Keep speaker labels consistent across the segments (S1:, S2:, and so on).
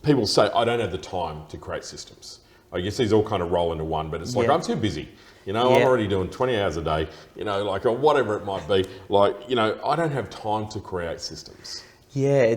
S1: People say, I don't have the time to create systems. I guess these all kind of roll into one, but it's like, I'm too busy. I'm already doing 20 hours a day, like, or whatever it might be. Like, I don't have time to create systems.
S2: Yeah,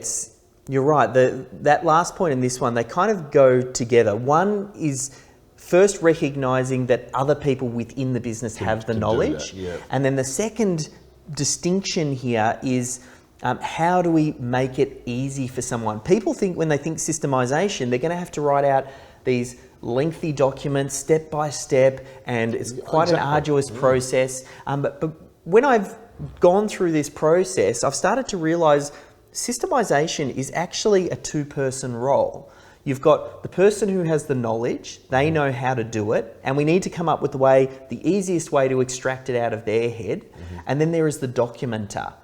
S2: you're right. That last point and this one, they kind of go together. One is first recognizing that other people within the business have the knowledge. And then the second distinction here is how do we make it easy for someone? People think when they think systemization, they're going to have to write out these lengthy documents step by step, and it's quite an arduous process. But when I've gone through this process, I've started to realize systemization is actually a two-person role. You've got the person who has the knowledge, they know how to do it, and we need to come up with the easiest way to extract it out of their head. And then there is the documenter.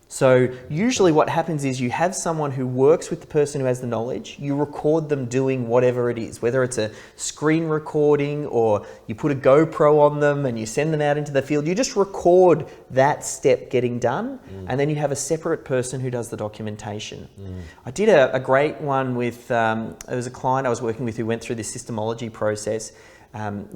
S2: So usually what happens is you have someone who works with the person who has the knowledge, you record them doing whatever it is, whether it's a screen recording or you put a GoPro on them and you send them out into the field, you just record that step getting done, and then you have a separate person who does the documentation. I did a great one with, there was a client I was working with who went through this Systemology process.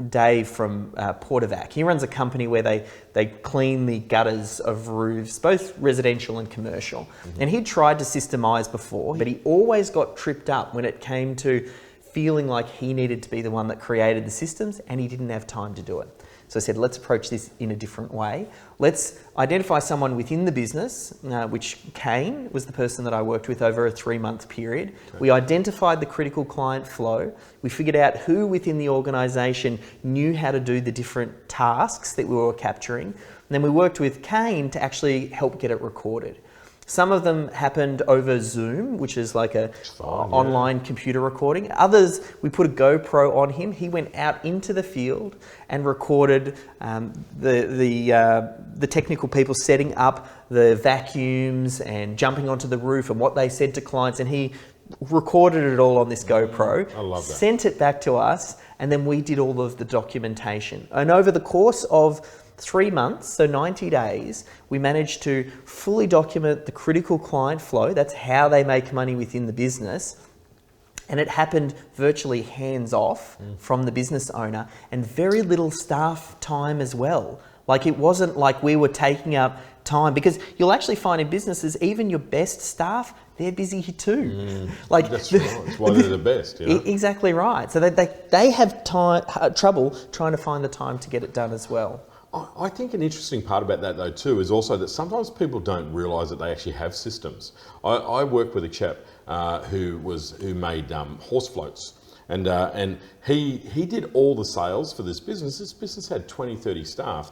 S2: Dave from Portavac. He runs a company where they clean the gutters of roofs, both residential and commercial. And he tried to systemize before, but he always got tripped up when it came to feeling like he needed to be the one that created the systems, and he didn't have time to do it. So I said, let's approach this in a different way. Let's identify someone within the business, which Kane was the person that I worked with over a 3-month period. Okay. We identified the critical client flow. We figured out who within the organisation knew how to do the different tasks that we were capturing. And then we worked with Kane to actually help get it recorded. Some of them happened over Zoom, which is like a online computer recording. Others, we put a GoPro on him. He went out into the field and recorded the technical people setting up the vacuums and jumping onto the roof and what they said to clients. And he recorded it all on this GoPro,
S1: I love that.
S2: Sent it back to us, and then we did all of the documentation. And over the course of 3 months, so 90 days, we managed to fully document the critical client flow. That's how they make money within the business. And it happened virtually hands-off from the business owner, and very little staff time as well. Like, it wasn't like we were taking up time, because you'll actually find in businesses, even your best staff, they're busy too.
S1: Like, that's right. That's why they're the best.
S2: Exactly right. So they have trouble trying to find the time to get it done as well.
S1: I think an interesting part about that though too is also that sometimes people don't realise that they actually have systems. I worked with a chap who made horse floats, and he did all the sales for this business. This business had 20-30 staff.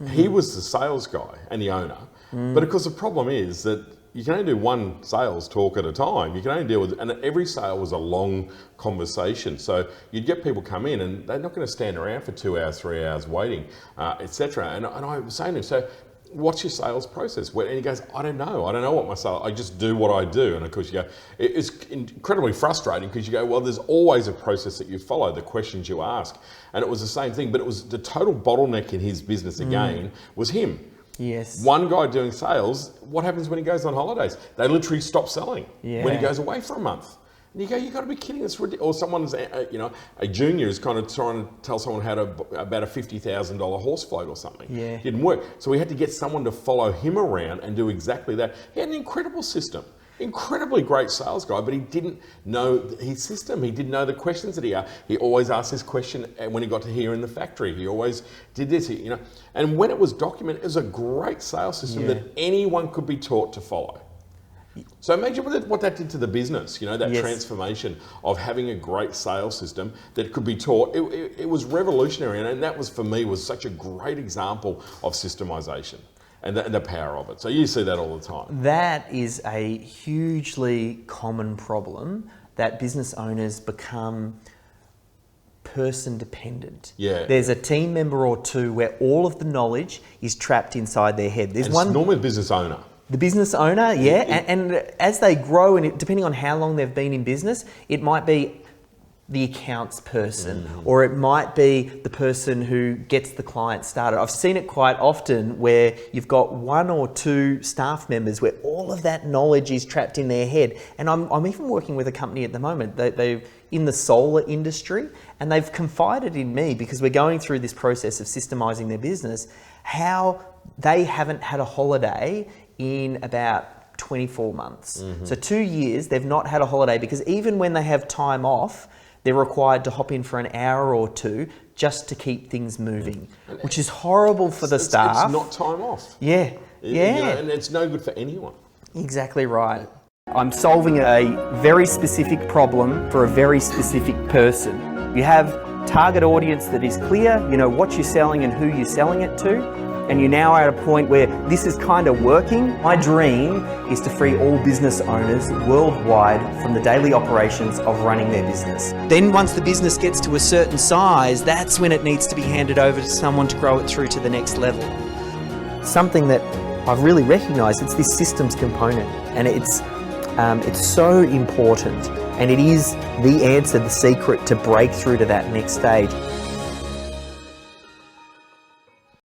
S1: He was the sales guy and the owner, but of course the problem is that you can only do one sales talk at a time. You can only deal with, and every sale was a long conversation. So you'd get people come in and they're not going to stand around for 2 hours, 3 hours waiting, etc. And I was saying to him, so what's your sales process? And he goes, I don't know what my sales, I just do what I do. And of course you go, it's incredibly frustrating because you go, well, there's always a process that you follow, the questions you ask. And it was the same thing, but it was the total bottleneck in his business again was him.
S2: Yes.
S1: One guy doing sales, what happens when he goes on holidays? They literally stop selling when he goes away for a month. And you go, you've got to be kidding, it's ridiculous. Or someone's, a junior is kind of trying to tell someone about a $50,000 horse float or something.
S2: Yeah.
S1: Didn't work. So we had to get someone to follow him around and do exactly that. He had an incredible system. Incredibly great sales guy, but he didn't know his system. He didn't know the questions that he asked. He always asked this question when he got to here in the factory. He always did this, And when it was documented, it was a great sales system that anyone could be taught to follow. So imagine what that did to the business, that transformation of having a great sales system that could be taught. It was revolutionary, and that was, for me, was such a great example of systemization. And the power of it. So you see that all the time.
S2: That is a hugely common problem, that business owners become person dependent.
S1: Yeah.
S2: There's a team member or two where all of the knowledge is trapped inside their head. There's one
S1: normally the business owner.
S2: The business owner, and as they grow, and depending on how long they've been in business, it might be the accounts person, or it might be the person who gets the client started. I've seen it quite often where you've got one or two staff members where all of that knowledge is trapped in their head. And I'm even working with a company at the moment. They're in the solar industry, and they've confided in me, because we're going through this process of systemizing their business, how they haven't had a holiday in about 24 months. So 2 years, they've not had a holiday, because even when they have time off, they're required to hop in for an hour or two just to keep things moving, which is horrible for the staff.
S1: It's not time off.
S2: Yeah, yeah.
S1: You know, and it's no good for anyone.
S2: Exactly right. I'm solving a very specific problem for a very specific person. You have target audience that is clear, you know what you're selling and who you're selling it to, and you're now at a point where this is kind of working. My dream is to free all business owners worldwide from the daily operations of running their business. Then once the business gets to a certain size, that's when it needs to be handed over to someone to grow it through to the next level. Something that I've really recognised, it's this systems component, and it's so important, and it is the answer, the secret to break through to that next stage.